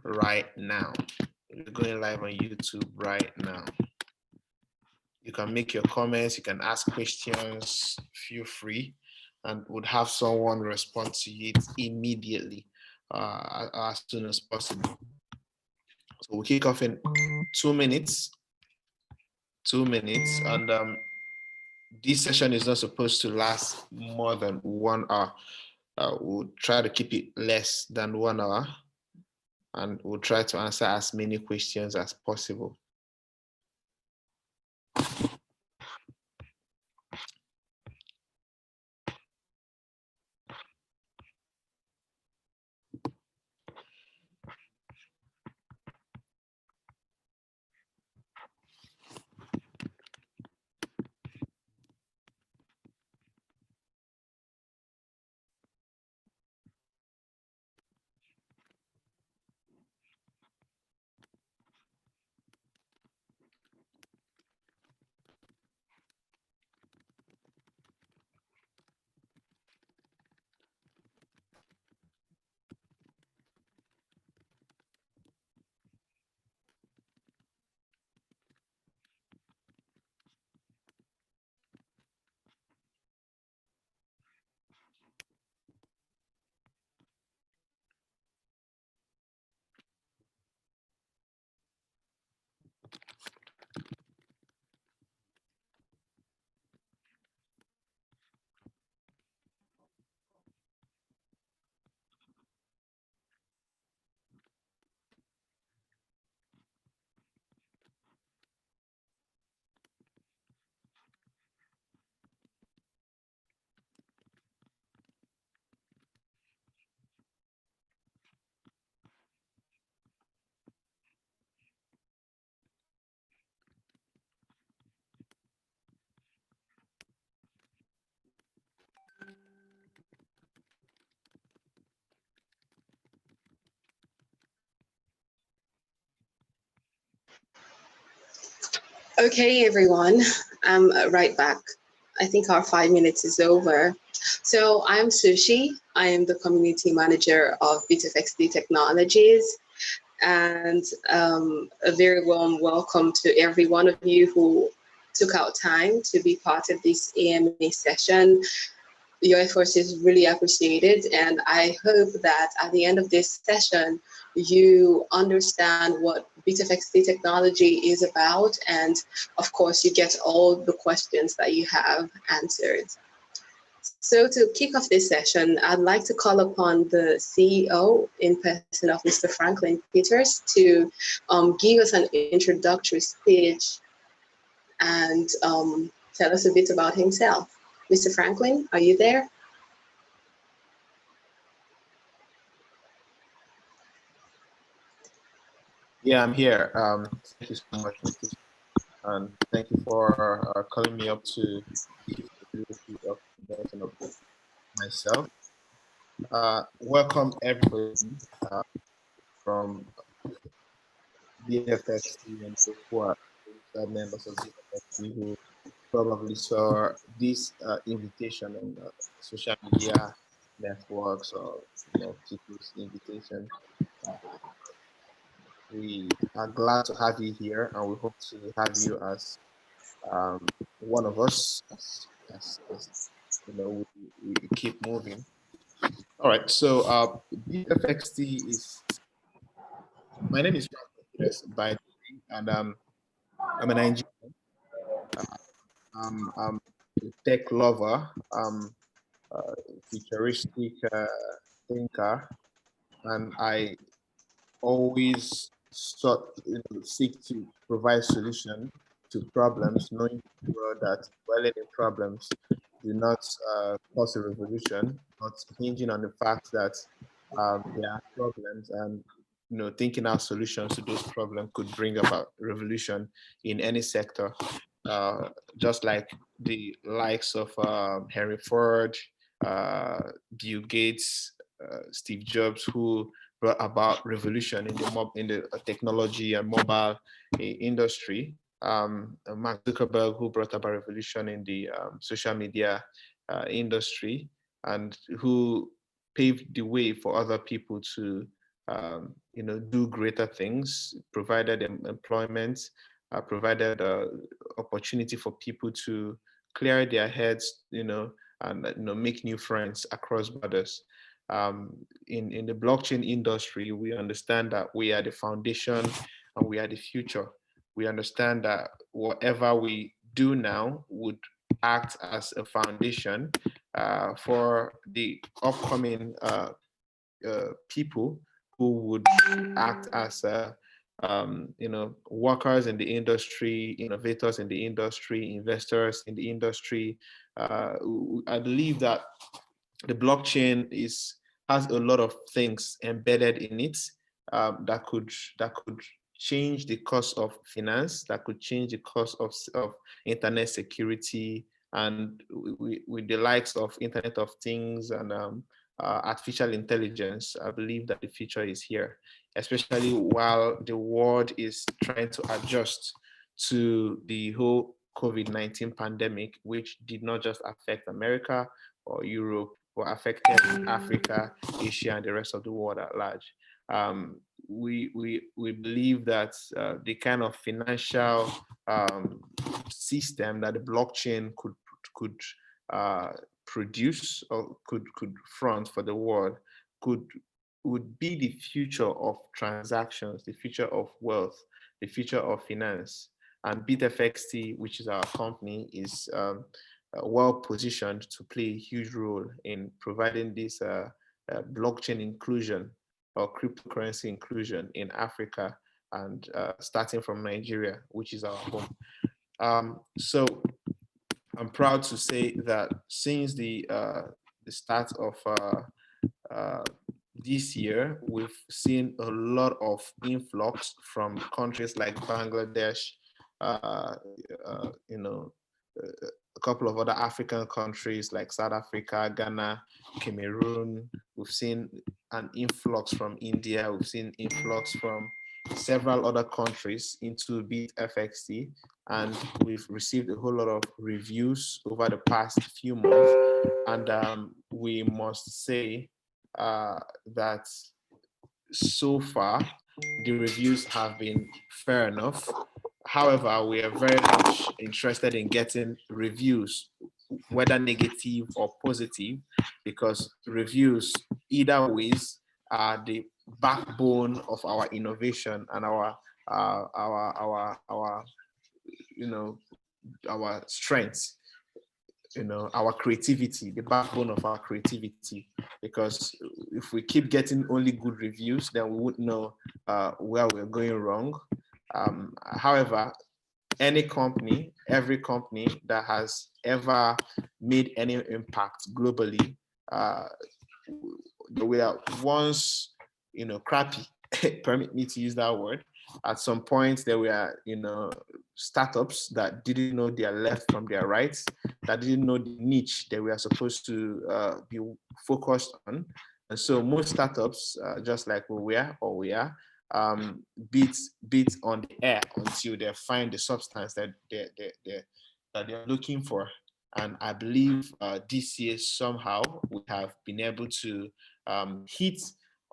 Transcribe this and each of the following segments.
right now. We're going live on YouTube right now. You can make your comments, you can ask questions, feel free, and would have someone respond to it immediately as soon as possible. So we'll kick off in 2 minutes. 2 minutes, and this session is not supposed to last more than 1 hour. We'll try to keep it less than 1 hour, and we'll try to answer as many questions as possible. Okay, everyone, I'm right back. I think our 5 minutes is over. So I'm Sushi. I am the community manager of Bitfxt Technologies. And a very warm welcome to every one of you who took out time to be part of this AMA session. Your efforts is really appreciated, and I hope that at the end of this session, you understand what Bitfxt technology is about, and of course, you get all the questions that you have answered. So to kick off this session, I'd like to call upon the CEO in person of Mr. Franklin Peters to give us an introductory speech and tell us a bit about himself. Mr. Franklin, are you there? Yeah, I'm here. Thank you so much, and thank you for calling me up to give the introduction of myself. Welcome everybody from BFXT and those who are members of BFXT who probably saw this invitation on social media networks or people's invitation. We are glad to have you here, and we hope to have you as one of us as we keep moving. All right, so BFXT is, my name is Frank, by the way, and I'm an engineer. I'm a tech lover. I'm a futuristic thinker, and I always seek to provide solution to problems, knowing that dwelling in problems do not cause a revolution, but hinging on the fact that there are problems, and thinking out solutions to those problems could bring about revolution in any sector. Just like the likes of Henry Ford, Bill Gates, Steve Jobs, who brought about revolution in the technology and mobile industry. Mark Zuckerberg, who brought about revolution in the social media industry, and who paved the way for other people to do greater things, provided employment, provided opportunity for people to clear their heads, and make new friends across borders. In the blockchain industry, we understand that we are the foundation and we are the future. We understand that whatever we do now would act as a foundation for the upcoming people who would act as workers in the industry, innovators in the industry, investors in the industry. I believe that the blockchain has a lot of things embedded in it that could change the cost of finance, that could change the cost of internet security, and with the likes of Internet of Things and artificial intelligence. I believe that the future is here, especially while the world is trying to adjust to the whole COVID-19 pandemic, which did not just affect America or Europe, but affected Africa, Asia, and the rest of the world at large. We believe that the kind of financial system that the blockchain could produce or could front for the world could would be the future of transactions, the future of wealth, the future of finance. And Bitfxt, which is our company, is well positioned to play a huge role in providing this blockchain inclusion or cryptocurrency inclusion in Africa, and starting from Nigeria, which is our home. So I'm proud to say that since the start of this year, we've seen a lot of influx from countries like Bangladesh, uh, you know, a couple of other African countries like South Africa, Ghana, Cameroon. We've seen an influx from India. We've seen influx from several other countries into BitFXT, and we've received a whole lot of reviews over the past few months. And we must say that so far the reviews have been fair enough. However, we are very much interested in getting reviews, whether negative or positive, because reviews, either ways, are the backbone of our innovation and our you know our strengths, our creativity, the backbone of our creativity. Because if we keep getting only good reviews, then we wouldn't know where we're going wrong. However, every company that has ever made any impact globally, they were once, crappy. Permit me to use that word. At some point, there were, startups that didn't know their left from their right, that didn't know the niche they were supposed to be focused on. And so most startups, just like we are, beat on the air until they find the substance that they're looking for. And I believe this year somehow we have been able to hit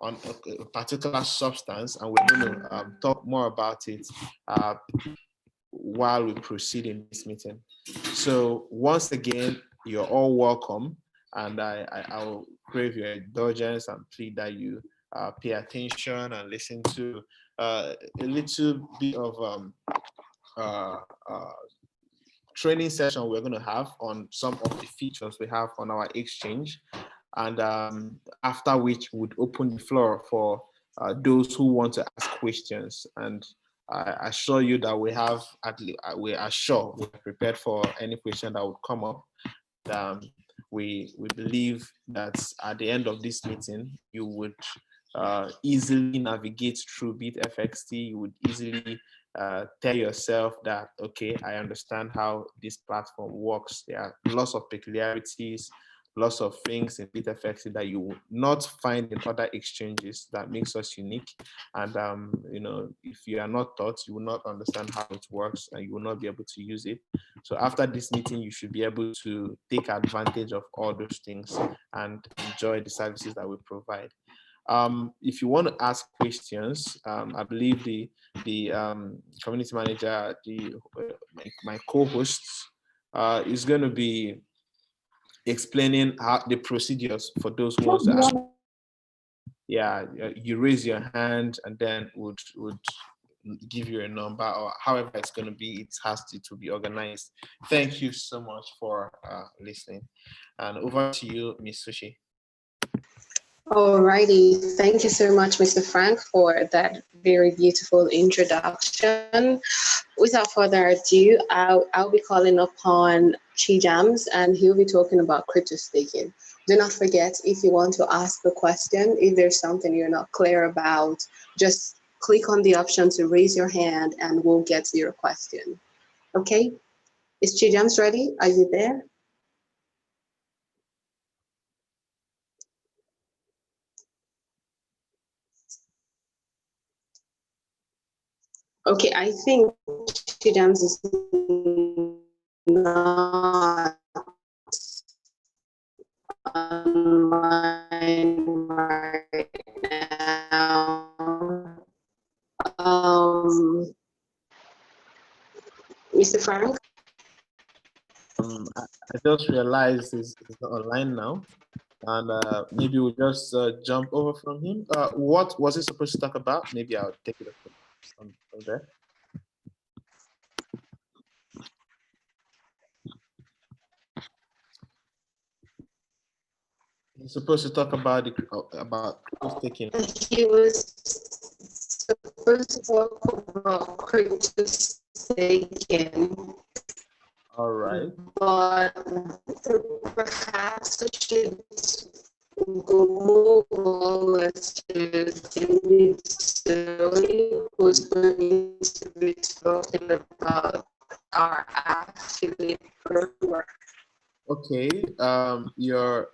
on a particular substance, and we're going to talk more about it while we proceed in this meeting. So once again, you're all welcome, and I'll crave your indulgence and plead that you pay attention and listen to a little bit of uh, uh, training session we're going to have on some of the features we have on our exchange, and after which would open the floor for those who want to ask questions. And I assure you that we are sure we're prepared for any question that would come up. Um, we believe that at the end of this meeting, you would easily navigate through BitFXT. You would easily tell yourself that, okay, I understand how this platform works. There are lots of peculiarities, lots of things in BitFX that you will not find in other exchanges that makes us unique. And if you are not taught, you will not understand how it works and you will not be able to use it. So after this meeting, you should be able to take advantage of all those things and enjoy the services that we provide. If you want to ask questions, I believe the community manager, my co-hosts, is going to be explaining how the procedures for those who want to ask. Yeah, you raise your hand and then would give you a number, or however it's going to be. It will be organized. Thank you so much for listening, and over to you, Miss Sushi. Alrighty, thank you so much, Mr. Frank, for that very beautiful introduction. Without further ado, I'll be calling upon Chi Jams, and he'll be talking about crypto staking. Do not forget, if you want to ask a question, if there's something you're not clear about, just click on the option to raise your hand and we'll get to your question. Okay? Is Chi Jams ready? Are you there? Okay, I think Chi Jams is not online right now. Mr. Frank? I just realized he's not online now, and maybe we'll just jump over from him. What was he supposed to talk about? Maybe I'll take it from there. He's supposed to talk about about staking. He was supposed to talk about crypto staking. All right. But perhaps I should go over to David Sterling, who's going to be talking about our affiliate program. Okay. Your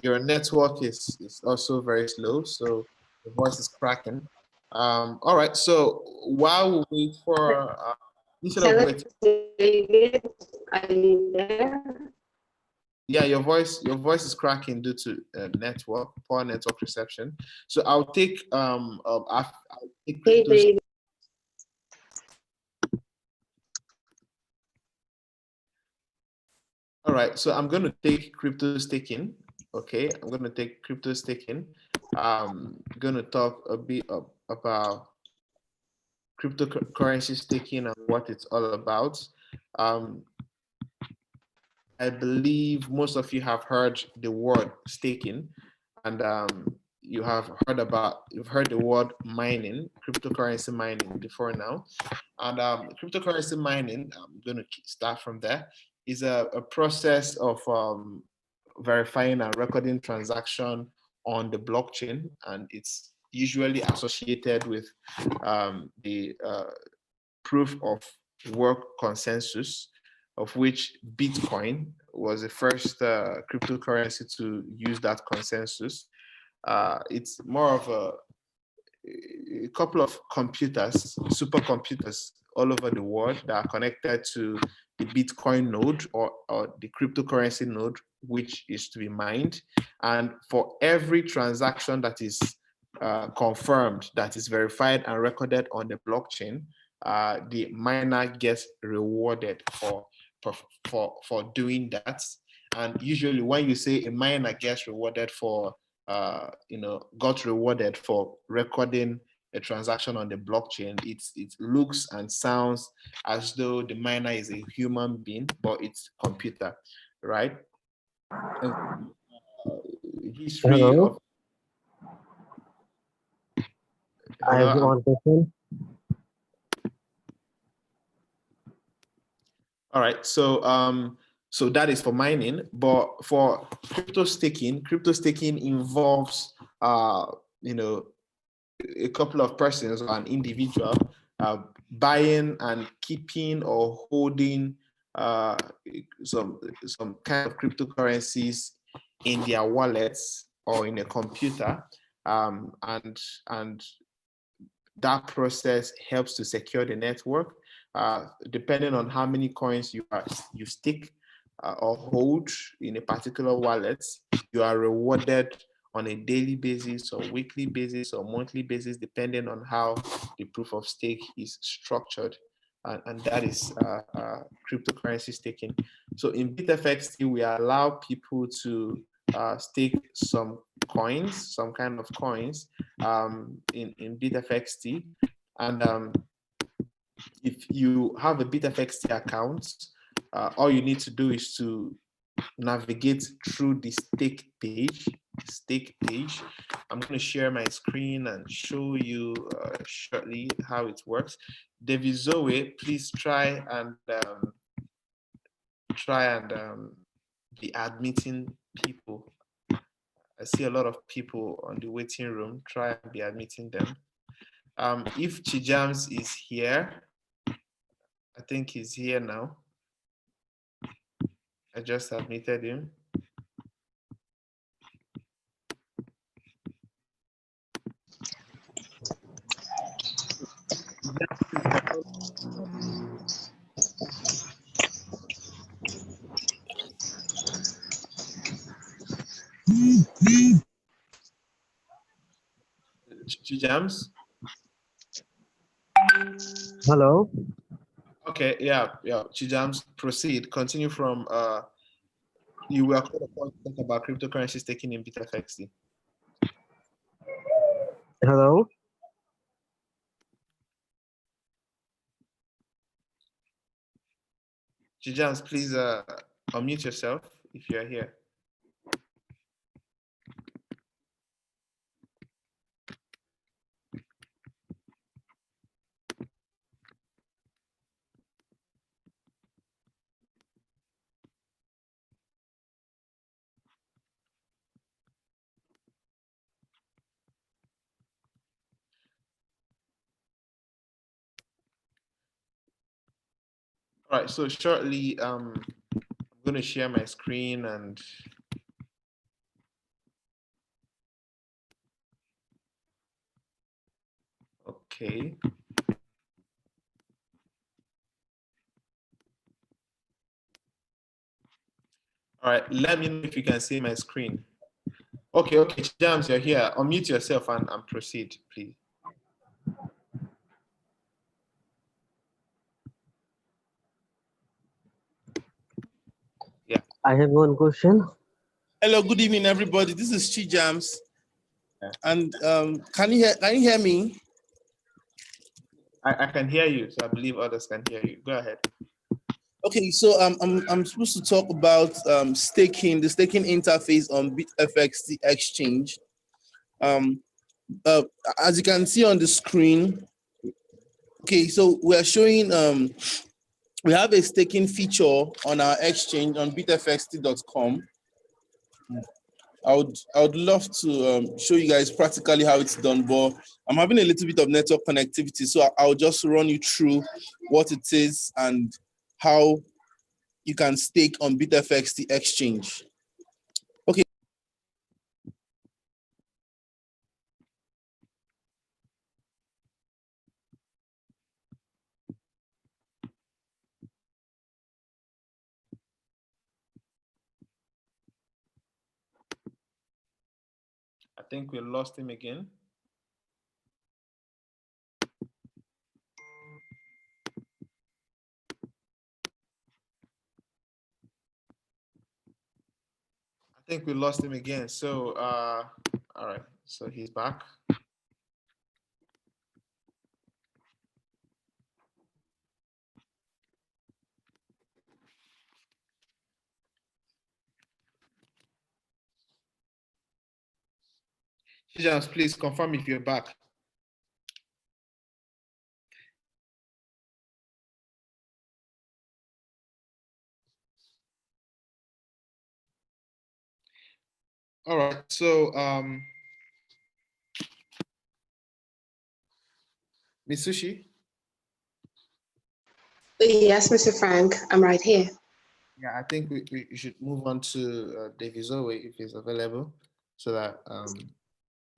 network is also very slow, so the voice is cracking. All right. So while we wait for instead of waiting, David, are you there? yeah, your voice is cracking due to poor network reception. So I'll take I'll take Hey, David. All right, so I'm going to take crypto staking. Okay, I'm going to take crypto staking. I'm going to talk a bit about cryptocurrency staking and what it's all about. Um, I believe most of you have heard the word staking, and you've heard the word mining, cryptocurrency mining before now. And cryptocurrency mining, I'm going to start from there, is a process of verifying and recording transaction on the blockchain, and it's usually associated with the proof of work consensus, of which Bitcoin was the first cryptocurrency to use that consensus. It's more of a couple of computers, supercomputers all over the world that are connected to the Bitcoin node or the cryptocurrency node, which is to be mined. And for every transaction that is confirmed, that is verified and recorded on the blockchain, the miner gets rewarded for doing that. And usually when you say a miner gets rewarded for got rewarded for recording a transaction on the blockchain, it looks and sounds as though the miner is a human being, but it's computer, right? History Hello. of I have one question. All right, so that is for mining, but for crypto staking involves a couple of persons or an individual buying and keeping or holding some kind of cryptocurrencies in their wallets or in a computer, and that process helps to secure the network. Depending on how many coins you stick or hold in a particular wallet, you are rewarded on a daily basis or weekly basis or monthly basis, depending on how the proof of stake is structured. And that is cryptocurrency staking. So in Bitfxt, we allow people to stake some coins, some kind of coins in Bitfxt. And if you have a Bitfxt account, all you need to do is to navigate through the stake page. I'm going to share my screen and show you shortly how it works. David Zoe, please try and be admitting people. I see a lot of people on the waiting room. Try and be admitting them. If Chijams is here, I think he's here now. I just admitted him. Chijams? Hello. Okay, yeah. Chijams, proceed. Continue from you were called upon to talk about cryptocurrency staking in Bitfxt. Hello. Chijams, please unmute yourself if you're here. All right, so shortly, I'm going to share my screen and okay. All right, let me know if you can see my screen. Okay, James, you're here. Unmute yourself and proceed, please. Yeah. I have one question. Hello, good evening, everybody. This is Chijams. Yeah. And can you hear me? I can hear you, so I believe others can hear you. Go ahead. Okay, so I'm supposed to talk about staking, the staking interface on Bitfxt exchange. As you can see on the screen, okay, so we are showing we have a staking feature on our exchange on bitfxt.com. I would love to show you guys practically how it's done, but I'm having a little bit of network connectivity, so I'll just run you through what it is and how you can stake on Bitfxt exchange. Okay. I think we lost him again. I think we lost him again. So, all right. So he's back. Just please confirm if you're back. All right. So, Ms. Sushi? Yes, Mr. Frank, I'm right here. Yeah, I think we should move on to David Zoe if he's available, so that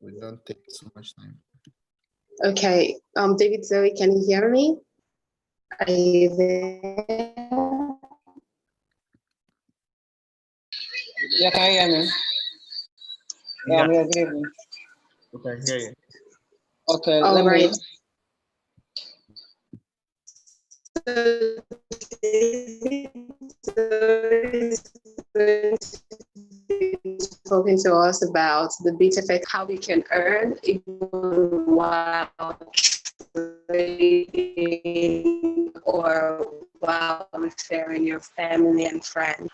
we don't take so much time. Okay, David Zoe, can you hear me? Are you there? Yeah, can you hear me? Yeah, I'm here. Good evening. We can hear you. Okay, All let right. me. Talking to us about the Bitfxt, how we can earn even while trading or while referring your family and friends.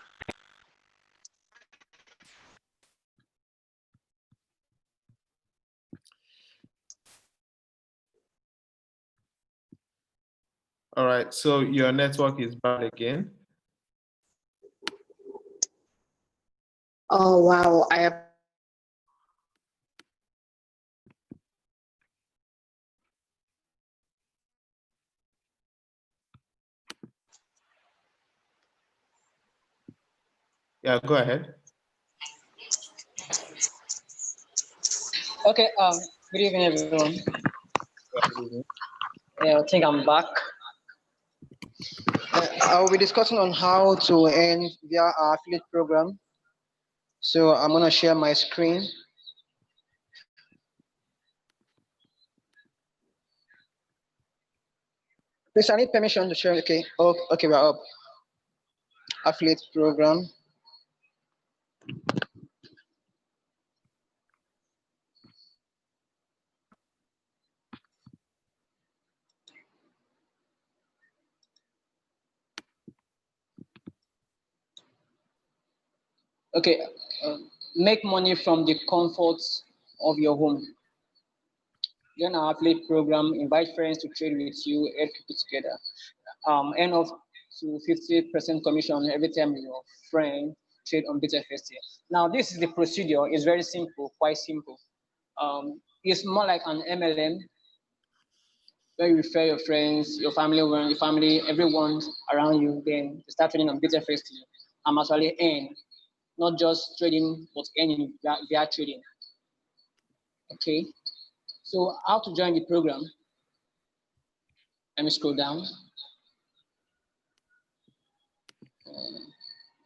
All right, so your network is bad again. Oh, wow. Yeah, go ahead. Okay. Good evening, everyone. Yeah, I think I'm back. I will be discussing on how to earn via our affiliate program. So I'm gonna share my screen. Please, I need permission to share. Okay. Oh, okay, we're up. Affiliate program. Okay. Make money from the comforts of your home. Join our affiliate program. Invite friends to trade with you. Help people together. Earn up to 50% commission every time your friend trade on Bitfxt. Now, this is the procedure. It's very simple, quite simple. It's more like an MLM where you refer your friends, your family, everyone around you, then you start trading on Bitfxt. I'm actually earn, not just trading, but earning via trading. Okay. So how to join the program? Let me scroll down.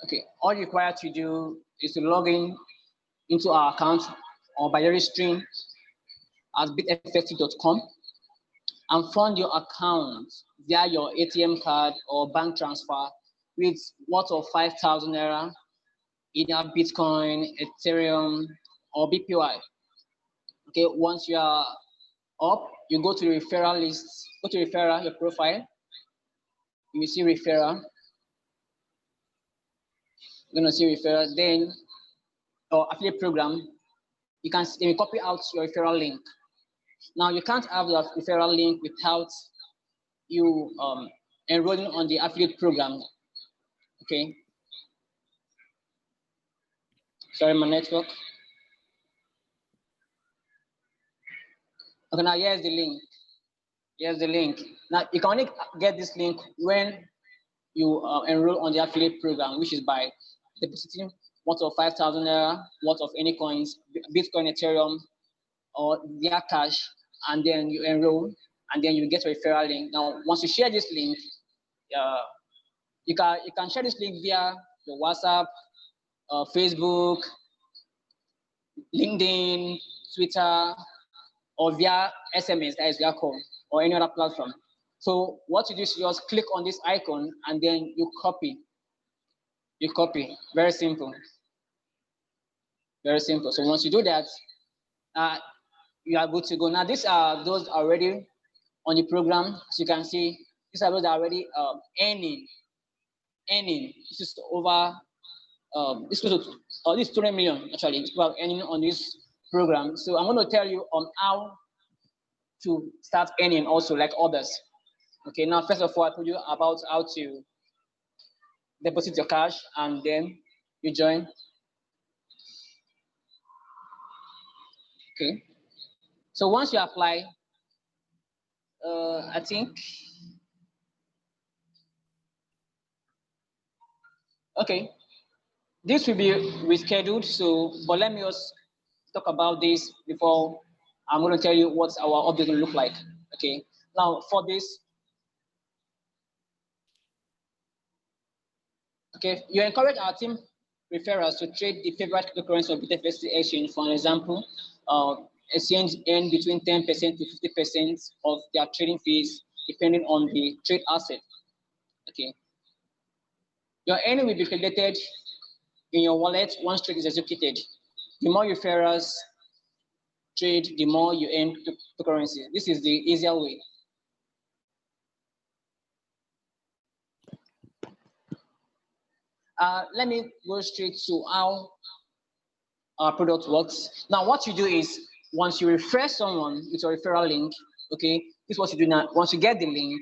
Okay, all you require to do is to log in into our account or by registering at bitfxt.com and fund your account via your ATM card or bank transfer with worth of 5,000 naira, either Bitcoin, Ethereum, or BPY. Okay, once you are up, you go to the referral list, go to referral, your profile, you will see referral. You're gonna see referral, then or affiliate program, you can copy out your referral link. Now you can't have the referral link without you enrolling on the affiliate program. Okay. Sorry, my network. Okay, now here's the link. Here's the link. Now you can only get this link when you enroll on the affiliate program, which is by depositing worth of 5,000 naira, worth of any coins, Bitcoin, Ethereum, or via cash, and then you enroll, and then you get a referral link. Now, once you share this link, you can share this link via your WhatsApp, Facebook, LinkedIn, Twitter, or via SMS, that is via call, or any other platform. So what you do is you just click on this icon and then you copy. You copy. Very simple. Very simple. So once you do that, you are good to go. Now these are those already on the program. As you can see, these are those that are already earning. This is over. This is this 20 million actually. People are earning on this program. So I'm going to tell you on how to start earning also like others. Okay. Now, first of all, I told you about how to deposit your cash and then you join. Okay. So once you apply, I think. Okay. This will be rescheduled. So, but let me just talk about this before I'm going to tell you what our update will look like. Okay. Now, for this, okay, you encourage our team referrals to trade the favorite cryptocurrency of Bitfxt exchange. For example, exchange earn between 10% to 50% of their trading fees, depending on the trade asset. Okay. Your earning will be credited in your wallet once trade is executed. The more referrals trade, the more you earn cryptocurrency. This is the easier way. Let me go straight to how our product works. Now, what you do is once you refer someone with a referral link, okay, this is what you do now. Once you get the link,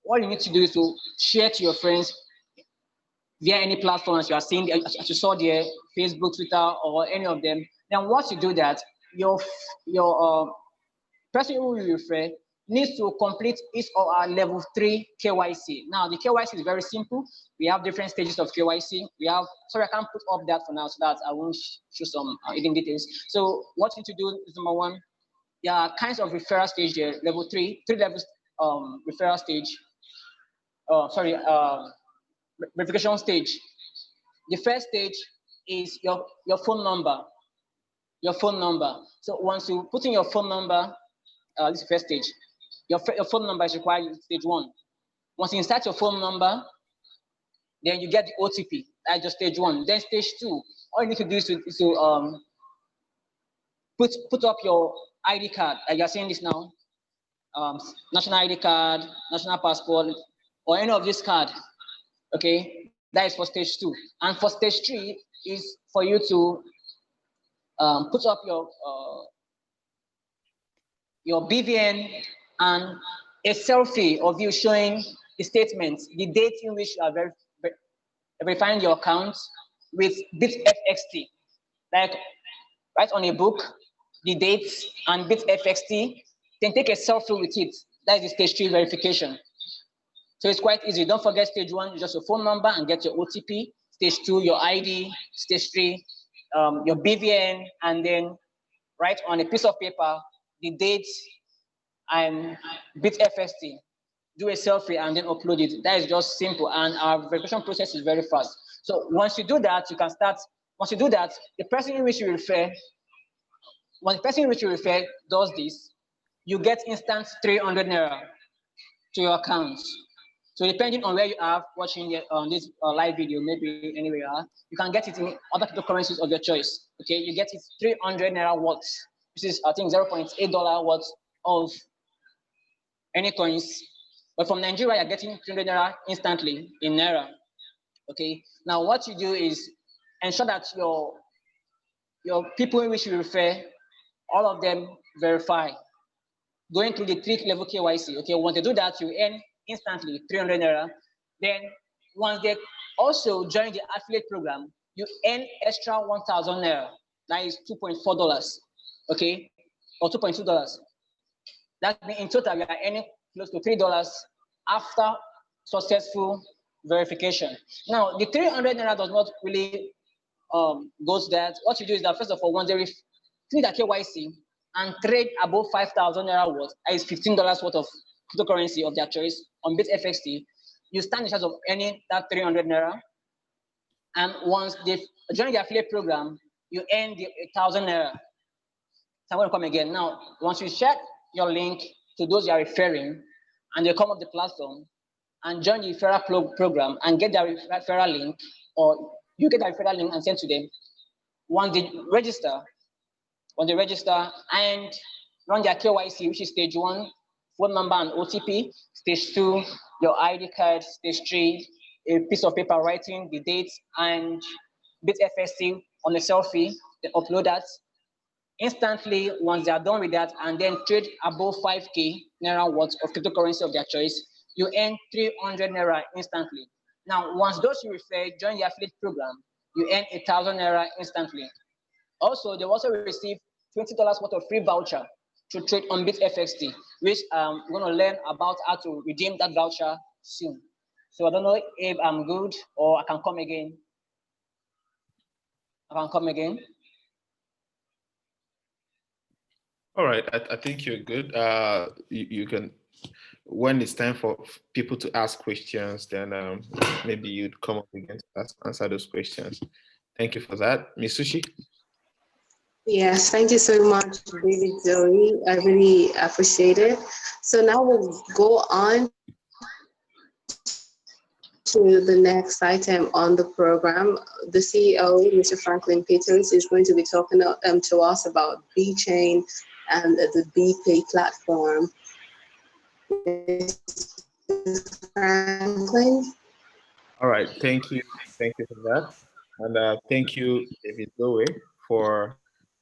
all you need to do is to share to your friends via any platforms you are seeing, as you saw there, Facebook, Twitter, or any of them. Then once you do that, your person who you refer needs to complete his or her level 3 KYC. Now, the KYC is very simple. We have different stages of KYC. We have, sorry, I can't put up that for now so that I won't show some hidden details. So what you need to do is number one, there are kinds of referral stage there, level 3 levels referral stage. Verification stage. The first stage is your phone number. Your phone number. So once you put in your phone number, this is the first stage. Your phone number is required in stage 1. Once you insert your phone number, then you get the OTP. That's just stage 1. Then stage 2, all you need to do is to put up your ID card. Like you're seeing this now, national ID card, national passport, or any of this card. Okay, that is for stage 2. And for stage 3 is for you to put up your BVN and a selfie of you showing the statement, the date in which you are verifying your account with Bitfxt. Like write on a book the dates and Bitfxt, then take a selfie with it. That is the stage 3 verification. So it's quite easy. Don't forget stage 1, just your phone number and get your OTP. Stage 2, your ID. Stage 3, your BVN, and then write on a piece of paper the date and Bitfxt. Do a selfie and then upload it. That is just simple, and our verification process is very fast. So once you do that, you can start. Once you do that, the person in which you refer, when the person in which you refer does this, you get instant 300 naira to your account. So depending on where you are watching this live video, maybe anywhere you are, you can get it in other cryptocurrencies of your choice. Okay, you get it 300 naira worth, which is I think $0.8 worth of any coins. But from Nigeria, you're getting 300 naira instantly in naira. Okay, now what you do is ensure that your people in which you refer, all of them verify, going through the 3-level KYC. Okay, once they do that, you earn instantly 300 naira. Then once they also join the affiliate program, you earn extra 1,000 naira. That is $2.4, okay, or $2.2. That means in total, we are earning close to $3 after successful verification. Now, the 300 naira does not really go to that. What you do is that, first of all, once they do the KYC and trade above 5,000 naira worth, that is $15 worth of cryptocurrency of their choice on Bitfxt, you stand in charge of earning that 300 naira. And once they join the affiliate program, you earn the 1,000 naira. So I'm going to come again. Now, once you share your link to those you are referring, and they come up the platform and join the referral program and get their referral link, or you get the referral link and send to them. Once they register and run their KYC, which is stage 1, phone number and OTP. Stage 2, your ID card. Stage 3, a piece of paper writing the dates and Bitfxt on a selfie. They upload that. Instantly, once they are done with that, and then trade above 5K naira worth of cryptocurrency of their choice, you earn 300 naira instantly. Now, once those you refer join the affiliate program, you earn 1,000 naira instantly. Also, they also receive $20 worth of free voucher to trade on Bitfxt, which I'm going to learn about how to redeem that voucher soon. So I don't know if I'm good or I can come again. All right, I think you're good. You can, when it's time for people to ask questions, then maybe you'd come up again to answer those questions. Thank you for that. Ms. Sushi? Yes, thank you so much, David Zoe. I really appreciate it. So now we'll go on to the next item on the program. The CEO, Mr. Franklin Peters, is going to be talking to us about BChain and the BPay platform. Mr. Franklin? All right, thank you. Thank you for that. And thank you, David Zoe, for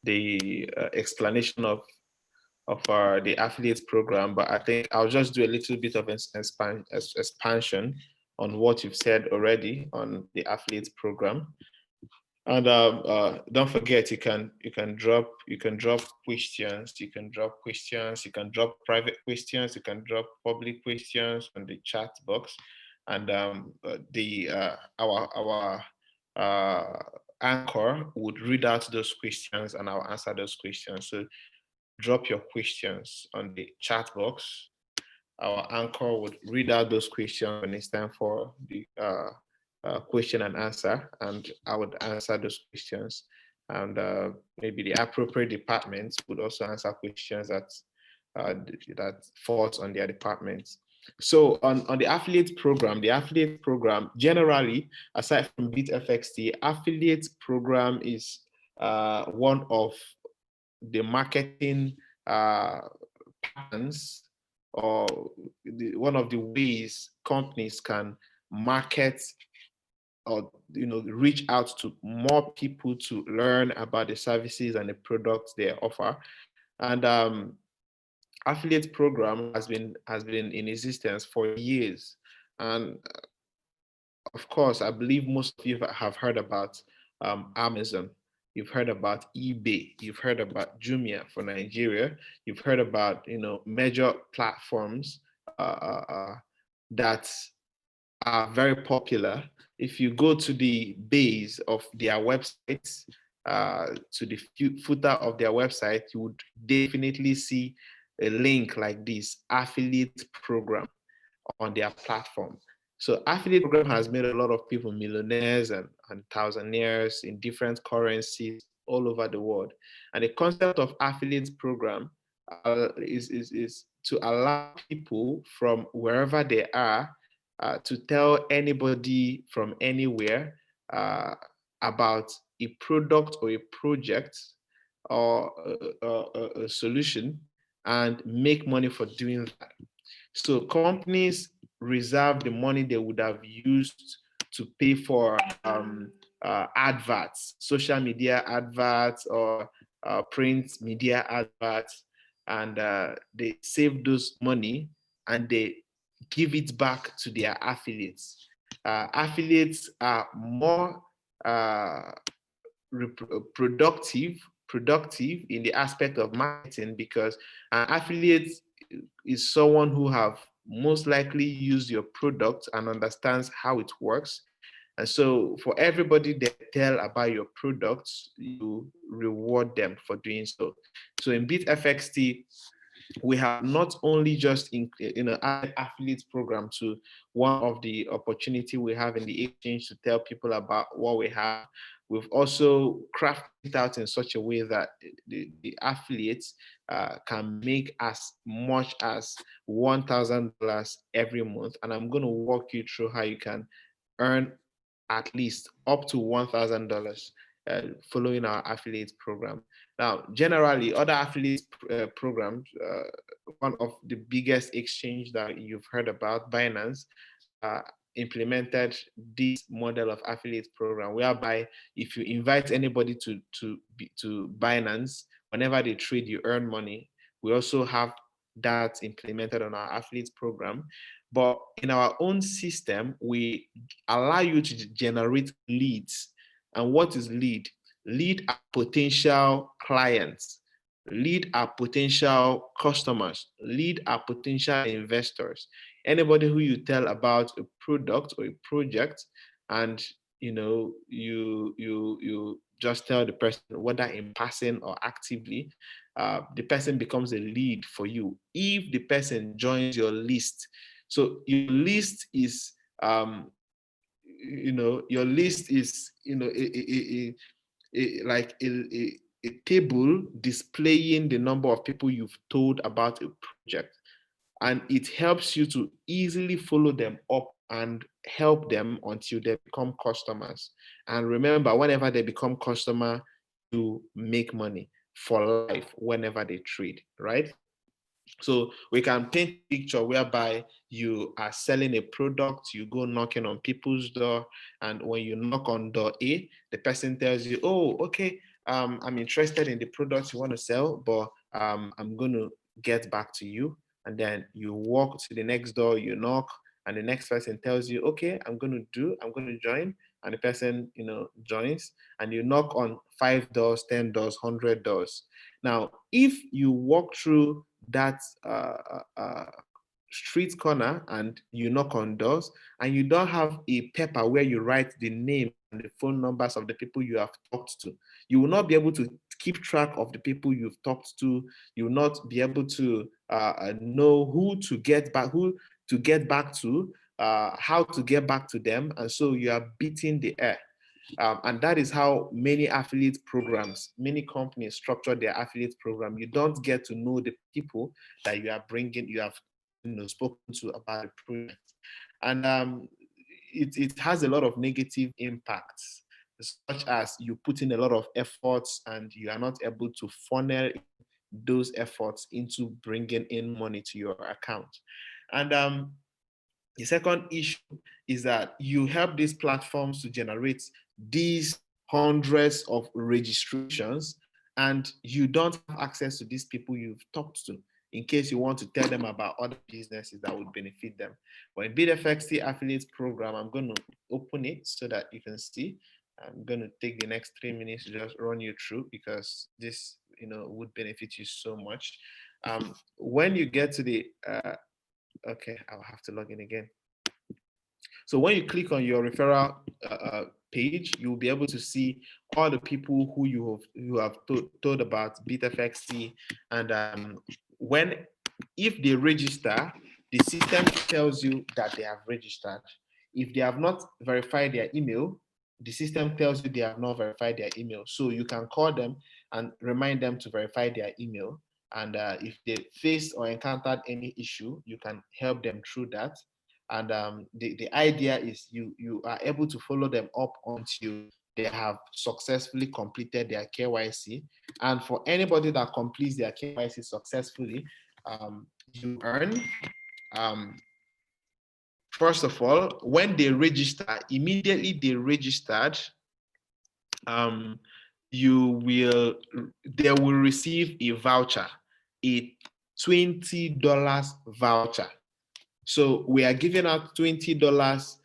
the explanation of the affiliates program. But I think I'll just do a little bit of expansion on what you've said already on the affiliates program. And don't forget, you can drop questions, you can drop private questions, you can drop public questions on the chat box, and our anchor would read out those questions and I'll answer those questions. So drop your questions on the chat box. Our anchor would read out those questions when it's time for the question and answer, and I would answer those questions. And maybe the appropriate departments would also answer questions that falls on their departments. So on the affiliate program generally, aside from Bitfxt, the affiliate program is one of the marketing patterns, or one of the ways companies can market or reach out to more people to learn about the services and the products they offer. And affiliate program has been in existence for years. And of course, I believe most of you have heard about Amazon. You've heard about eBay. You've heard about Jumia for Nigeria. You've heard about major platforms that are very popular. If you go to the base of their websites, to the footer of their website, you would definitely see a link like this, affiliate program, on their platform. So affiliate program has made a lot of people millionaires and thousandaires in different currencies all over the world. And the concept of affiliate program is to allow people from wherever they are to tell anybody from anywhere about a product or a project or a solution, and make money for doing that. So companies reserve the money they would have used to pay for adverts, social media adverts, or print media adverts, and they save those money and they give it back to their affiliates. Affiliates are more productive in the aspect of marketing, because an affiliate is someone who have most likely used your product and understands how it works. And so for everybody they tell about your products, you reward them for doing so. So in Bitfxt, we have not only just added affiliate program to one of the opportunity we have in the exchange to tell people about what we have. We've also crafted it out in such a way that the affiliates can make as much as $1,000 every month. And I'm going to walk you through how you can earn at least up to $1,000 following our affiliate program. Now, generally, other affiliate programs, one of the biggest exchange that you've heard about, Binance, implemented this model of affiliate program, whereby if you invite anybody to Binance, whenever they trade, you earn money. We also have that implemented on our affiliate program. But in our own system, we allow you to generate leads. And what is lead? Lead are potential clients, lead are potential customers, lead are potential investors. Anybody who you tell about a product or a project, and you just tell the person, whether in passing or actively, the person becomes a lead for you if the person joins your list. So your list is your list is, like a table displaying the number of people you've told about a project. And it helps you to easily follow them up and help them until they become customers. And remember, whenever they become customer, you make money for life whenever they trade, right? So we can paint a picture whereby you are selling a product, you go knocking on people's door, and when you knock on door A, the person tells you, oh, okay, I'm interested in the product you want to sell, but I'm going to get back to you. And then you walk to the next door, you knock, and the next person tells you, okay, I'm going to join. And the person, joins, and you knock on 5 doors, 10 doors, 100 doors. Now, if you walk through that street corner and you knock on doors and you don't have a paper where you write the name and the phone numbers of the people you have talked to, you will not be able to keep track of the people you've talked to. You will not be able to know who to get back to, how to get back to them. And so you are beating the air. And that is how many affiliate programs, many companies structure their affiliate program. You don't get to know the people that you have spoken to about the project. And it has a lot of negative impacts, such as you put in a lot of efforts and you are not able to funnel those efforts into bringing in money to your account. And the second issue is that you help these platforms to generate these hundreds of registrations, and you don't have access to these people you've talked to in case you want to tell them about other businesses that would benefit them. But in Bitfxt affiliate program, I'm going to open it so that you can see. I'm going to take the next 3 minutes to just run you through, because this would benefit you so much. When you get to the okay, I'll have to log in again. So when you click on your referral page, you'll be able to see all the people who you have told about Bitfxt. And if they register, the system tells you that they have registered. If they have not verified their email, the system tells you they have not verified their email. So you can call them and remind them to verify their email. And if they faced or encountered any issue, you can help them through that. And the idea is you are able to follow them up until they have successfully completed their KYC. And for anybody that completes their KYC successfully, you earn. First of all, when they register, immediately they registered, they will receive a voucher, a $20 voucher. So we are giving out $20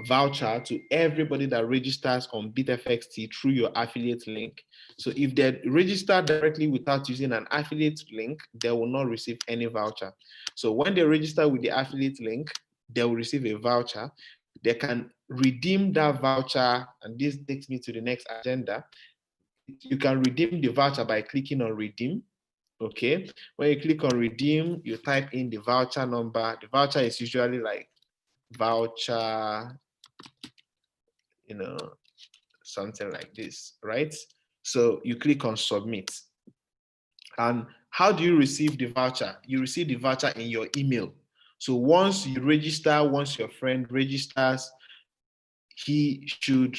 voucher to everybody that registers on Bitfxt through your affiliate link. So if they register directly without using an affiliate link, they will not receive any voucher. So when they register with the affiliate link, they will receive a voucher. They can redeem that voucher, and this takes me to the next agenda. You can redeem the voucher by clicking on redeem. Okay, when you click on redeem, you type in the voucher number. The voucher is usually like voucher, something like this, right? So you click on submit. And how do you receive the voucher? You receive the voucher in your email. So once you register, once your friend registers, he should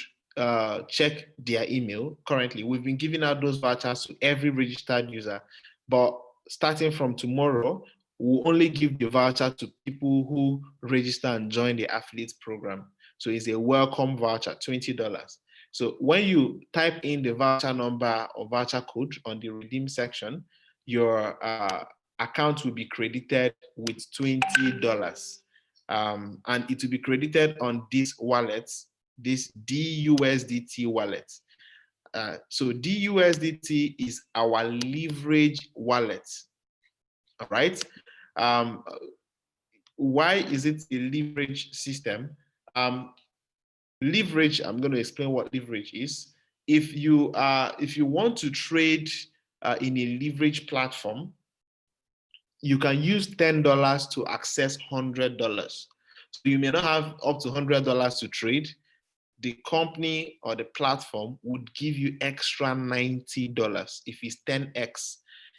check their email. Currently, we've been giving out those vouchers to every registered user, but starting from tomorrow, we'll only give the voucher to people who register and join the affiliate program. So it's a welcome voucher, $20. So when you type in the voucher number or voucher code on the redeem section, your account will be credited with $20. And it will be credited on this wallet, this DUSDT wallet. So DUSDT is our leverage wallet. All right. Why is it a leverage system? Leverage, I'm going to explain what leverage is. If you want to trade in a leverage platform, you can use $10 to access $100. So you may not have up to $100 to trade. The company or the platform would give you extra $90 if it's 10x.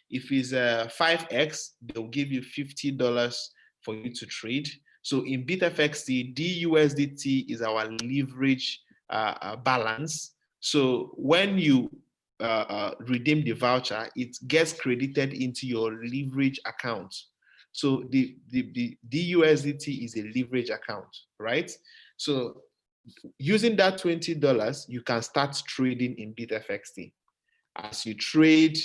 If it's 5x, they'll give you $50 for you to trade. So in Bitfxt, DUSDT is our leverage balance. So when you redeem the voucher, it gets credited into your leverage account. So the DUSDT is a leverage account, right? So using that $20, you can start trading in Bitfxt. As you trade,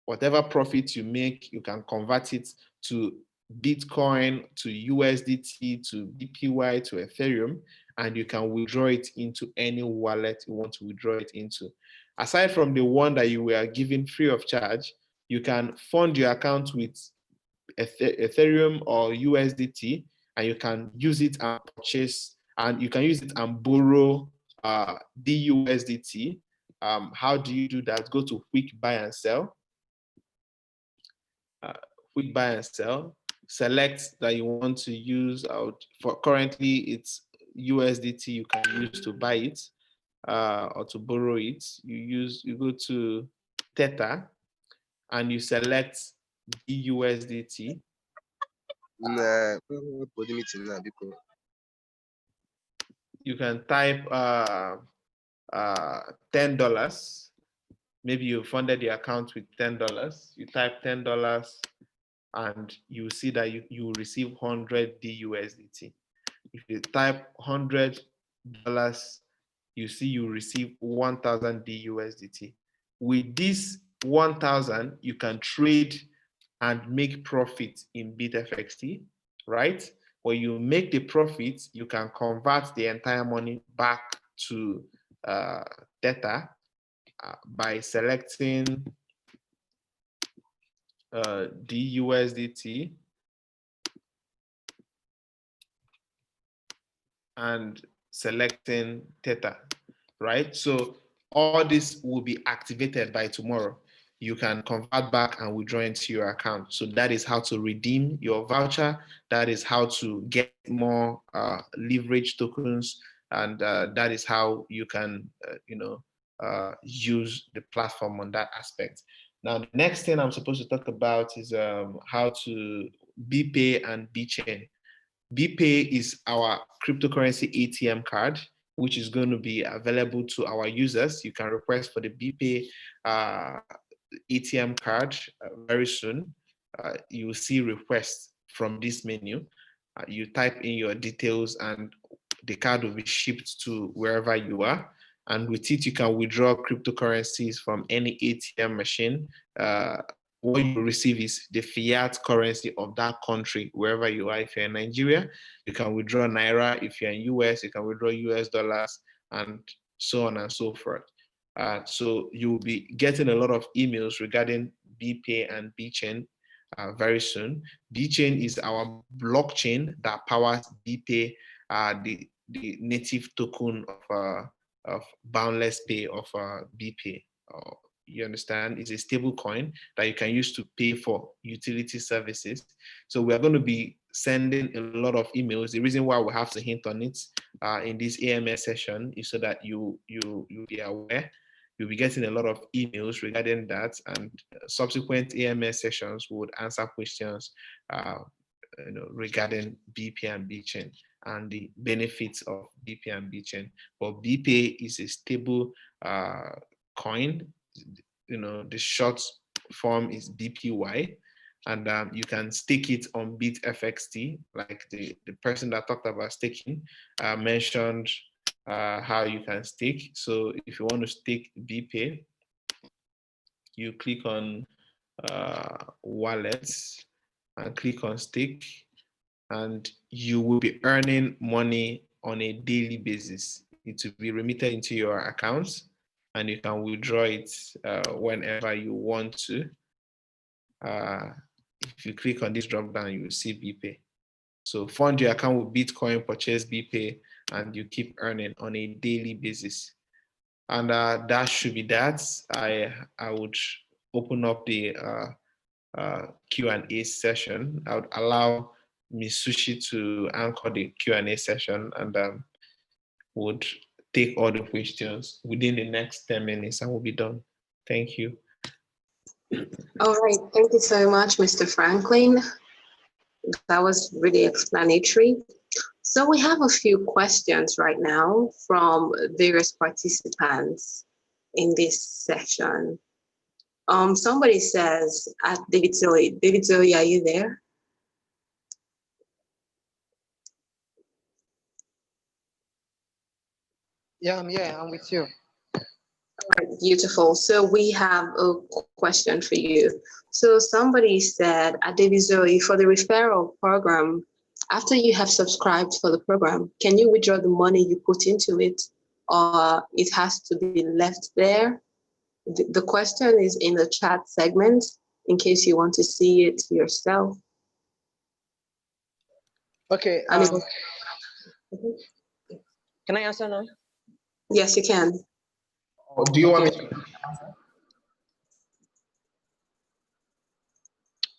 whatever profit you make, you can convert it to Bitcoin, to USDT, to BPY, to Ethereum, and you can withdraw it into any wallet you want to withdraw it into. Aside from the one that you were given free of charge, you can fund your account with Ethereum or USDT, and you can use it and purchase, and you can use it and borrow DUSDT. How do you do that? Go to quick buy and sell. Quick buy and sell. Select that you want to use out for currently it's USDT you can use to buy it or to borrow it. You go to Theta and you select USDT. You can type $10. Maybe you funded the account with $10. You type $10 and you see that you will receive 100 DUSDT. If you type $100, you see you receive 1,000 DUSDT. With this 1,000, you can trade and make profit in Bitfxt, right? When you make the profit, you can convert the entire money back to Theta by selecting DUSDT and selecting Theta, right? So all this will be activated by tomorrow. You can convert back and withdraw into your account. So that is how to redeem your voucher. That is how to get more leverage tokens, and that is how you can, use the platform on that aspect. Now, the next thing I'm supposed to talk about is how to BPay and BChain. BPay is our cryptocurrency ATM card, which is going to be available to our users. You can request for the BPay ATM card very soon. You will see requests from this menu. You type in your details and the card will be shipped to wherever you are. And with it, you can withdraw cryptocurrencies from any ATM machine. What you receive is the fiat currency of that country, wherever you are. If you're in Nigeria, you can withdraw Naira. If you're in US, you can withdraw US dollars, and so on and so forth. So you'll be getting a lot of emails regarding BPay and BChain very soon. BChain is our blockchain that powers BPay, the native token of boundless pay of BPay. You understand? It's a stable coin that you can use to pay for utility services. So we are going to be sending a lot of emails. The reason why we have to hint on it in this AMS session is so that you'll be aware. You'll be getting a lot of emails regarding that, and subsequent AMS sessions would answer questions regarding BPay and BChain and the benefits of BPay and BChain. But BPay is a stable coin. The short form is BPY, and you can stake it on Bitfxt, like the person that talked about staking mentioned how you can stake. So if you want to stake BPay, you click on wallets and click on stake, and you will be earning money on a daily basis. It will be remitted into your accounts, and you can withdraw it whenever you want to. If you click on this drop down, you will see BPay. So fund your account with Bitcoin, purchase BPay, and you keep earning on a daily basis. And that should be that. I would open up the Q&A session. I would allow Miss Sushi to anchor the Q&A session, and would take all the questions within the next 10 minutes and we'll be done. Thank you. All right, thank you so much, Mr. Franklin. That was really explanatory. So we have a few questions right now from various participants in this session. Somebody says, at David Zoe. David Zoe, are you there? Yeah, I'm with you. Beautiful. So we have a question for you. So somebody said, Adebizoe, for the referral program, after you have subscribed for the program, can you withdraw the money you put into it, or it has to be left there? The question is in the chat segment, in case you want to see it yourself. Okay. Can I answer now? Yes, you can. Do you want me to?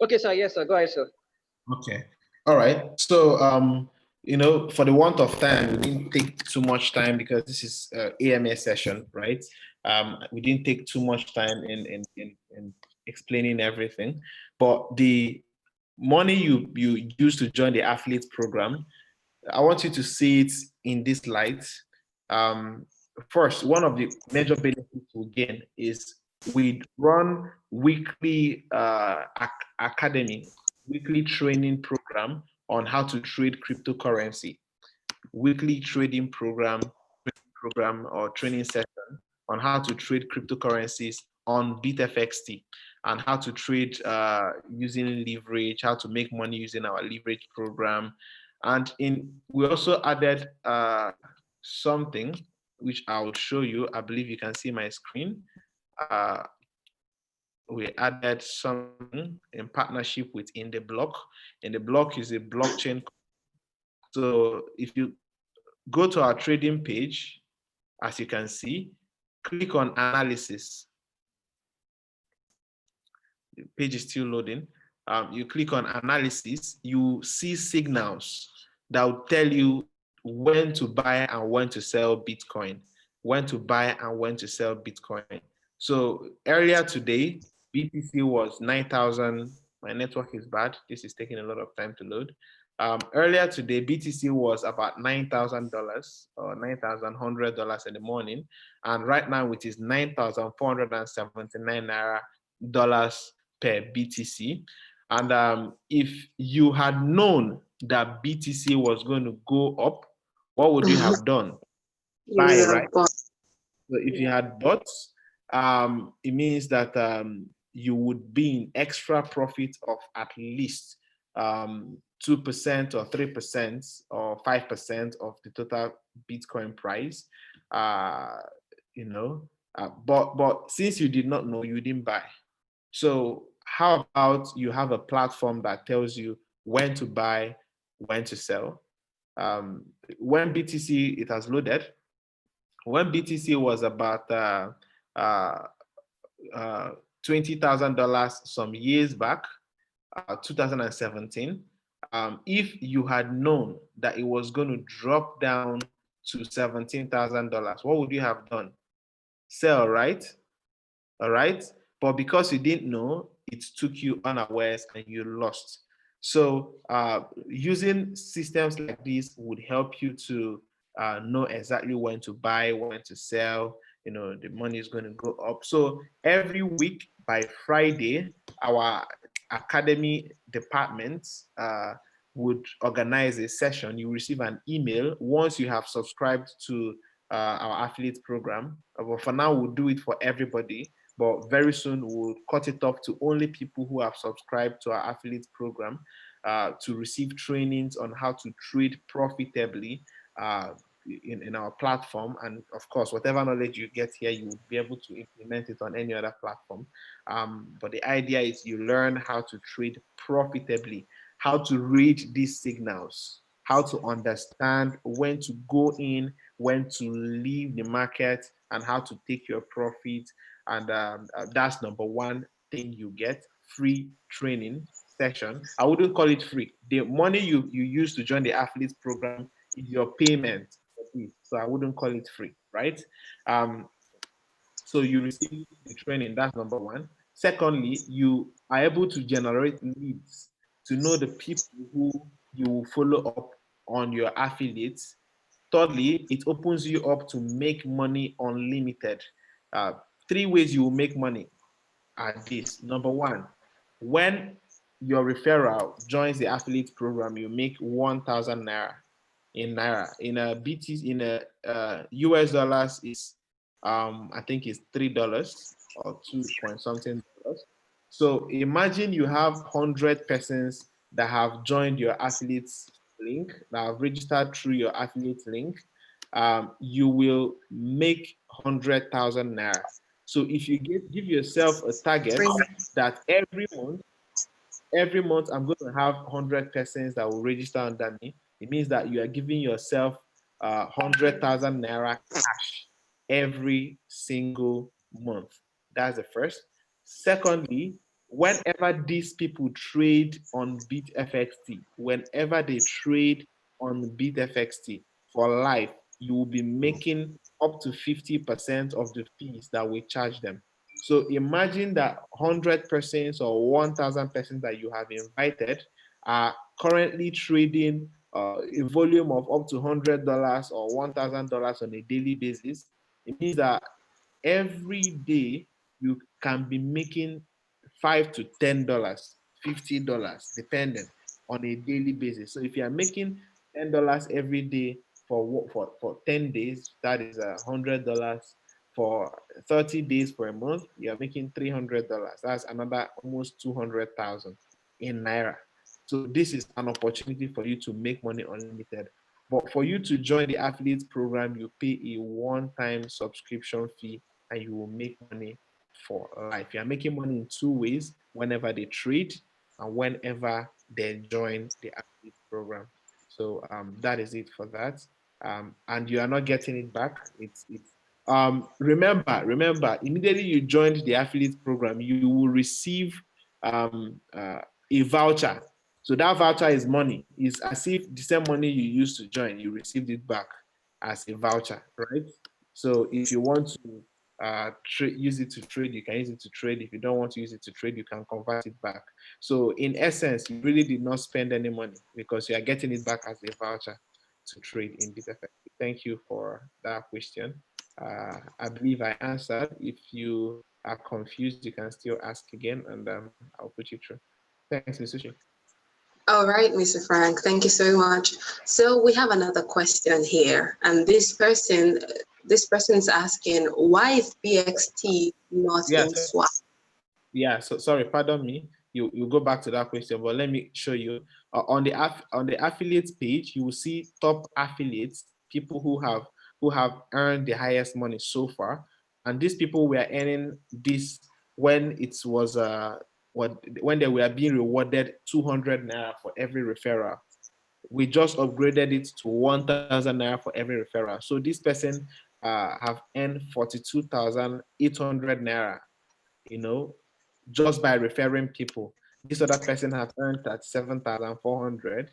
Okay, sir. Yes, sir. Go ahead, sir. Okay. All right. So, you know, for the want of time, we didn't take too much time because this is AMA session, right? We didn't take too much time in explaining everything, but the money you use to join the affiliate program, I want you to see it in this light. First, one of the major benefits we gain is we run weekly academy, weekly training program on how to trade cryptocurrency, weekly trading program or training session on how to trade cryptocurrencies on Bitfxt and how to trade using leverage, how to make money using our leverage program. And we also added something which I will show you. I believe you can see my screen. We added something in partnership with In the Block. In the Block is a blockchain. So if you go to our trading page, as you can see, click on analysis. The page is still loading. You click on analysis, you see signals that will tell you when to buy and when to sell Bitcoin, when to buy and when to sell Bitcoin. So earlier today, BTC was 9,000. My network is bad. This is taking a lot of time to load. Earlier today, BTC was about $9,000 or $9,100 in the morning. And right now it is 9,479 Naira dollars per BTC. And if you had known that BTC was going to go up, what would you have done? Buy, right? So if you had bought, it means that you would be in extra profit of at least 2% or 3% or 5% of the total Bitcoin price. You know, but since you did not know, you didn't buy. So how about you have a platform that tells you when to buy, when to sell? When BTC, it has loaded, when BTC was about $20,000 some years back, 2017, if you had known that it was going to drop down to $17,000, what would you have done? Sell, right? All right. But because you didn't know, it took you unawares and you lost. So using systems like this would help you to know exactly when to buy, when to sell. You know, the money is going to go up. So every week by Friday, our academy department would organize a session. You receive an email once you have subscribed to our affiliate program. But for now, we'll do it for everybody. But very soon we'll cut it off to only people who have subscribed to our affiliate program to receive trainings on how to trade profitably in our platform. And of course, whatever knowledge you get here, you will be able to implement it on any other platform. But the idea is you learn how to trade profitably, how to read these signals, how to understand when to go in, when to leave the market, and how to take your profit. And that's number one thing you get, free training. session, I wouldn't call it free. The money you use to join the affiliate program is your payment for this. So I wouldn't call it free, right? So you receive the training, that's number one. Secondly, you are able to generate leads to know the people who you will follow up on your affiliates. Thirdly, it opens you up to make money unlimited. Three ways you will make money are this. Number one, when your referral joins the affiliate program, you make 1,000 naira in naira. In a BT, in a US dollars is I think it's $3 or 2 point something dollars. So imagine you have 100 persons that have joined your affiliates link, that have registered through your affiliate link. You will make 100,000 naira. So if you give yourself a target that every month I'm going to have 100 persons that will register under me, it means that you are giving yourself 100,000 naira cash every single month. That's the first. Secondly, whenever these people trade on Bitfxt, whenever they trade on Bitfxt for life, you will be making up to 50% of the fees that we charge them. So imagine that 100 persons or 1,000 persons that you have invited are currently trading a volume of up to $100 or $1,000 on a daily basis. It means that every day you can be making $5 to $10, $50, depending on a daily basis. So if you are making $10 every day for 10 days, that is $100. For 30 days for a month, you're making $300. That's another almost 200,000 in naira. So this is an opportunity for you to make money unlimited. But for you to join the affiliate program, you pay a one-time subscription fee and you will make money for life. You're making money in two ways: whenever they trade and whenever they join the affiliate program. So that is it for that. And you are not getting it back. It's remember, immediately you joined the affiliate program, you will receive a voucher. So that voucher is money. It's as if the same money you used to join, you received it back as a voucher, right? So if you want to use it to trade, you can use it to trade. If you don't want to use it to trade, you can convert it back. So in essence, you really did not spend any money because you are getting it back as a voucher to trade in Bitfxt. Thank you for that question. I believe I answered. If you are confused, you can still ask again and I'll put you through. Thanks, Ms. Sushi. All right, Mr. Frank, thank you so much. So we have another question here, and this person is asking, why is BXT not in swap? Yeah, so sorry, pardon me. You go back to that question, but let me show you. On the affiliates page, you will see top affiliates, people who have earned the highest money so far, and these people were earning this when it was when they were being rewarded 200 naira for every referral. We just upgraded it to 1,000 naira for every referral. So this person have earned 42,800 naira, you know, just by referring people. This other person has earned 37,400,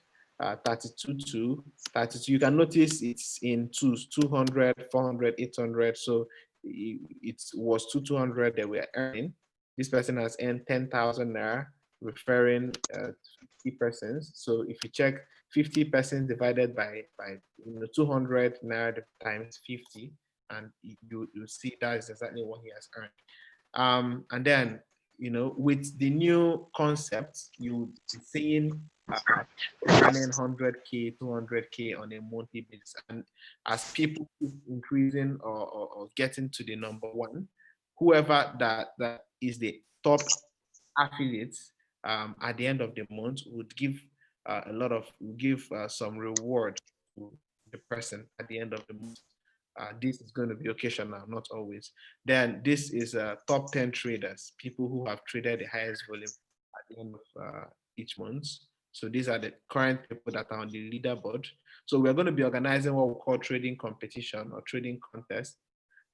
32, 32. You can notice it's in twos, 200, 400, 800. So it was 200 that we're earning. This person has earned 10,000 naira, referring 50 persons. So if you check 50 persons divided by 200 naira times 50, and you see that is exactly what he has earned. And then, with the new concept, you be seeing earning 100K, 200K on a monthly basis. And as people keep increasing or getting to the number one, whoever that is the top affiliates at the end of the month would give some reward to the person at the end of the month. This is going to be occasional, not always. Then this is top 10 traders, people who have traded the highest volume at the end of each month. So these are the current people that are on the leaderboard. So we're going to be organizing what we call trading competition or trading contest.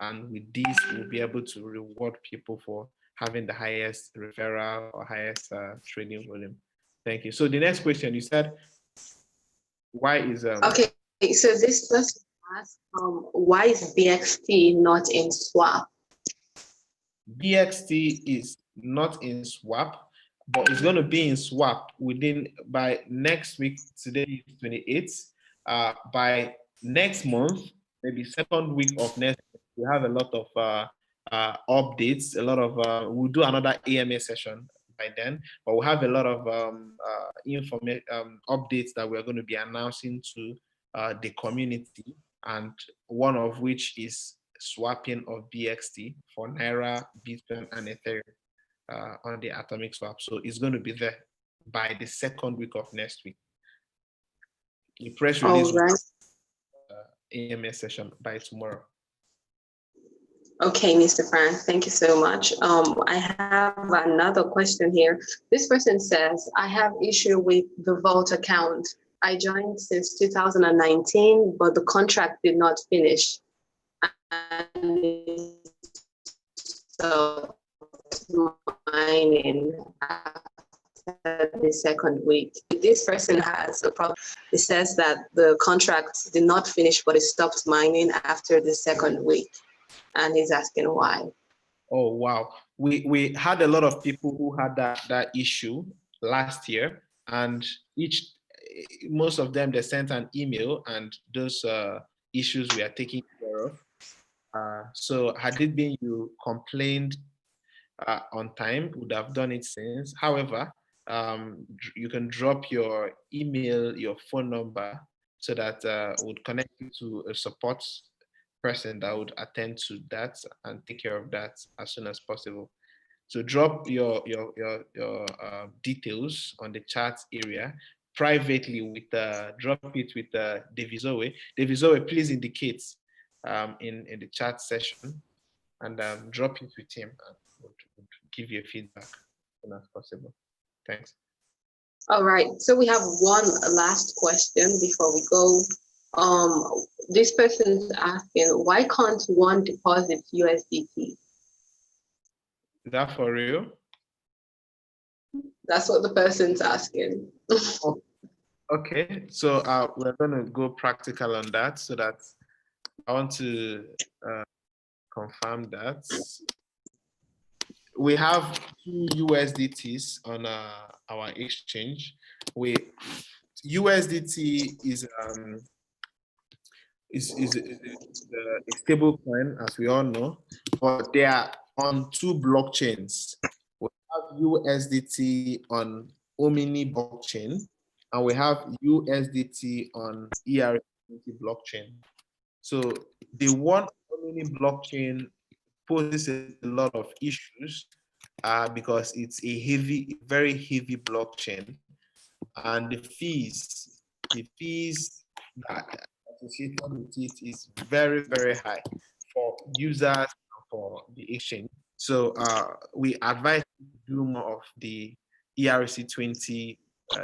And with this, we'll be able to reward people for having the highest referral or highest trading volume. Thank you. So the next question, you said, why is Okay, so this person asked, why is BXT not in swap? BXT is not in swap, but it's going to be in swap by next week. Today is 28th. By next month, maybe second week of next week, we have a lot of updates. A lot of we'll do another AMA session by then, but we'll have a lot of updates that we're going to be announcing to the community, and one of which is swapping of BXT for Naira, Bitcoin, and Ethereum on the atomic swap. So it's going to be there by the second week of next week. The press release All right. AMA session by tomorrow. Okay, Mr. Frank, thank you so much. I have another question here. This person says, I have issue with the Vault account. I joined since 2019, but the contract did not finish. And so mining after the second week. This person has a problem. It says that the contract did not finish, but it stopped mining after the second week. And he's asking why. Oh, wow. We had a lot of people who had that issue last year, and most of them, they sent an email, and those issues we are taking care of. So had it been you complained on time, would have done it since. However, you can drop your email, your phone number, so that would connect you to a support person that would attend to that and take care of that as soon as possible. So drop your details on the chat area privately with drop it with Devizoe. Devizoe, please indicate in the chat session, and drop it with him, and we'll give you feedback as soon as possible. Thanks. All right, so we have one last question before we go. This person's asking, why can't one deposit USDT? Is that for real? That's what the person's asking. Okay, so we're going to go practical on that, so that I want to confirm that. We have 2 USDTs on our exchange. USDT is a stable coin, as we all know, but they are on 2 blockchains. We have USDT on Omni blockchain, and we have USDT on ERC20 blockchain. So the one Omni blockchain poses a lot of issues because it's a very heavy blockchain, and the fees that associated with it is very, very high for users and for the exchange. So we advise you to do more of the ERC20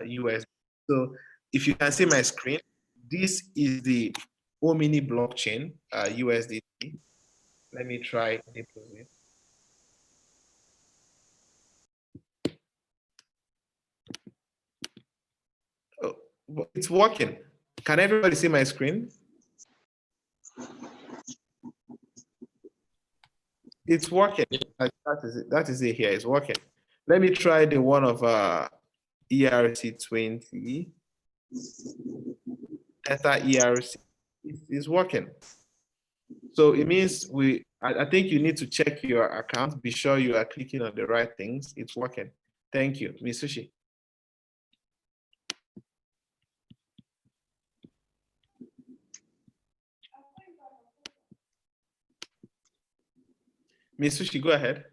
US. So if you can see my screen, this is the Omni blockchain USDT. Let me try deposit. Oh, it's working. Can everybody see my screen? It's working. That is it here. It's working. Let me try the one of ERC20. Theta ERC. It's working. So it means I think you need to check your account. Be sure you are clicking on the right things. It's working. Thank you, Ms. Sushi. Ms. Sushi, go ahead.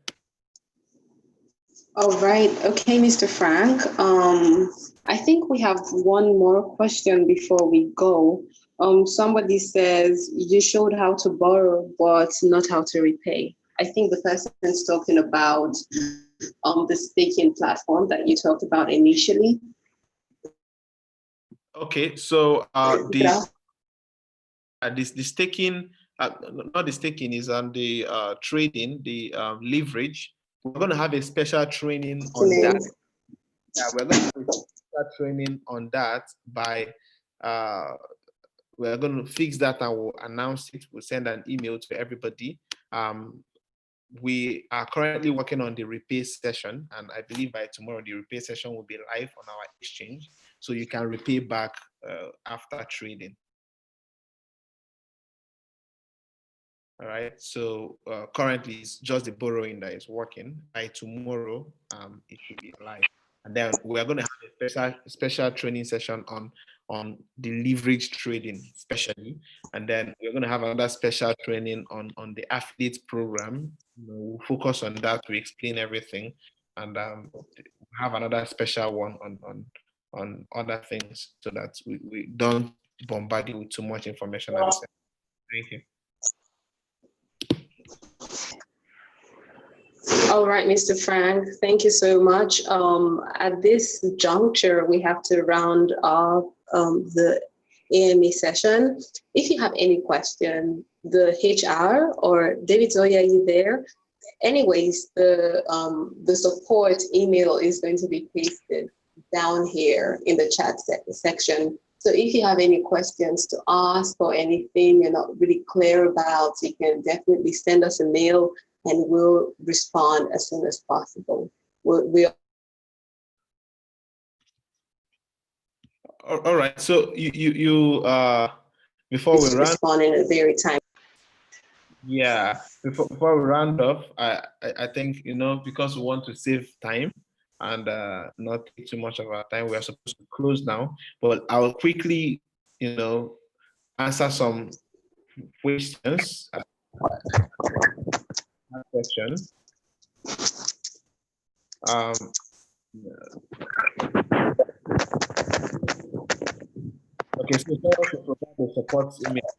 All right. Okay, Mr. Frank. I think we have one more question before we go. Somebody says you showed how to borrow, but not how to repay. I think the person's talking about the staking platform that you talked about initially. Okay, so the staking, not the staking, is on the trading, the leverage. We're going to have a special training on that. Yeah, we're going to start training on that by we're going to fix that and we'll announce it. We'll send an email to everybody. We are currently working on the repay session, and I believe by tomorrow the repay session will be live on our exchange, so you can repay back after trading. All right, so currently it's just the borrowing that is working. By tomorrow, it should be live. And then we are going to have a special training session on the leverage trading, especially. And then we're going to have another special training on the affiliate program. We'll focus on that to explain everything. And we'll have another special one on other things so that we don't bombard you with too much information at the same time. Thank you. All right, Mr. Frank, thank you so much. At this juncture, we have to round off the AMA session. If you have any question, the HR or David Zoya, are you there? Anyways, the support email is going to be pasted down here in the chat section. So if you have any questions to ask or anything you're not really clear about, you can definitely send us a mail and we'll respond as soon as possible. All right. So you before we respond in a very time. Yeah. Before we round off, I think because we want to save time and not take too much of our time, we are supposed to close now. But I'll quickly answer some questions. Section. Okay, so someone should provide the support email.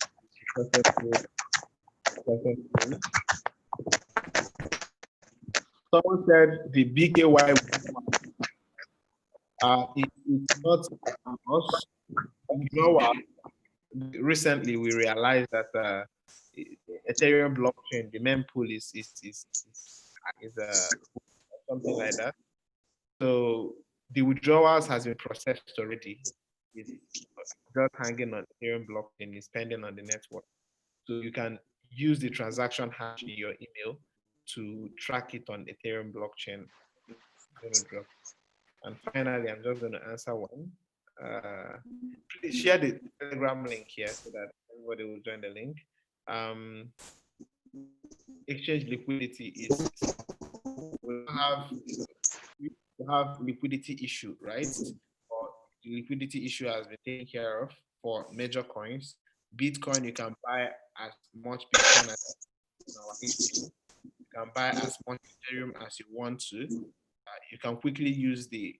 Someone said the BKY it's not us. Recently, we realized that Ethereum blockchain, the mempool is something like that. So the withdrawals has been processed already. It's just hanging on Ethereum blockchain, is pending on the network. So you can use the transaction hash in your email to track it on Ethereum blockchain. And finally, I'm just going to answer one. Please share the Telegram link here so that everybody will join the link. Exchange liquidity is we have liquidity issue, right? Or the liquidity issue has been taken care of for major coins. Bitcoin, you can buy as much Bitcoin as our exchange. You can buy as much Ethereum as you want to. You can quickly use the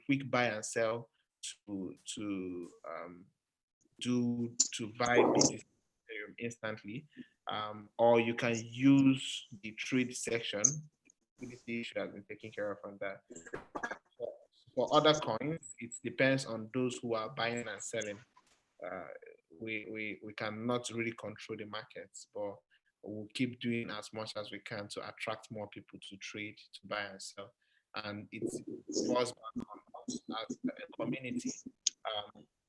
quick buy and sell to buy BTC Ethereum instantly, or you can use the trade section. Liquidity issue has been taken care of on that. For other coins, it depends on those who are buying and selling. We cannot really control the markets, but we'll keep doing as much as we can to attract more people to trade, to buy and sell. And it falls back on us as a community.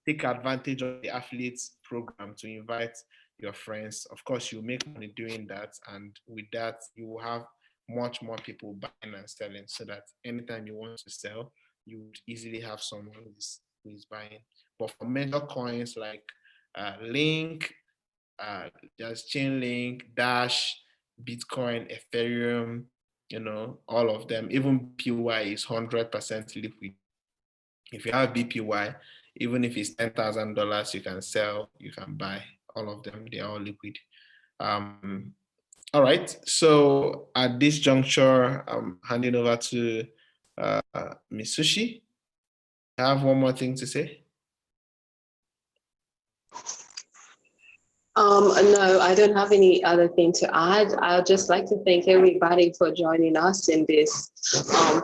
Take advantage of the affiliates program to invite your friends. Of course, you make money doing that, and with that, you will have much more people buying and selling, so that anytime you want to sell, you would easily have someone who is buying. But for major coins like Link, there's Chainlink, Dash, Bitcoin, Ethereum, all of them. Even BPY is 100% liquid. If you have BPY, even if it's $10,000, you can sell, you can buy. All of them, they are all liquid. All right. So at this juncture, I'm handing over to Ms. Sushi. I have one more thing to say. No, I don't have any other thing to add. I'd just like to thank everybody for joining us in this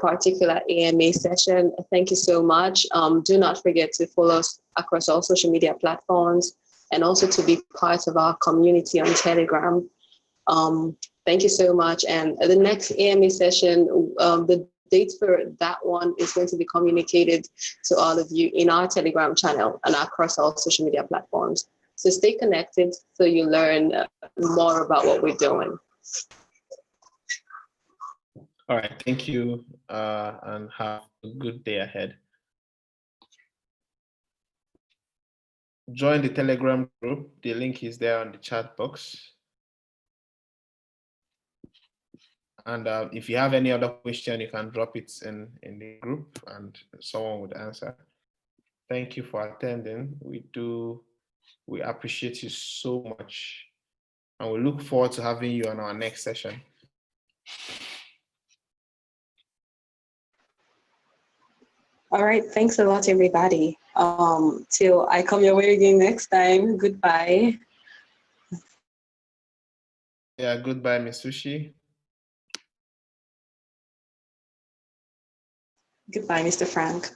particular AMA session. Thank you so much. Do not forget to follow us across all social media platforms and also to be part of our community on Telegram. Thank you so much. And the next AMA session, the date for that one is going to be communicated to all of you in our Telegram channel and across all social media platforms. So stay connected so you learn more about what we're doing. All right, thank you, and have a good day ahead. Join the Telegram group. The link is there on the chat box. And if you have any other question, you can drop it in the group and someone would answer. Thank you for attending. We appreciate you so much. And we look forward to having you on our next session. All right, thanks a lot, everybody. Till I come your way again next time, goodbye. Yeah, goodbye, Ms. Sushi. Goodbye, Mr. Frank.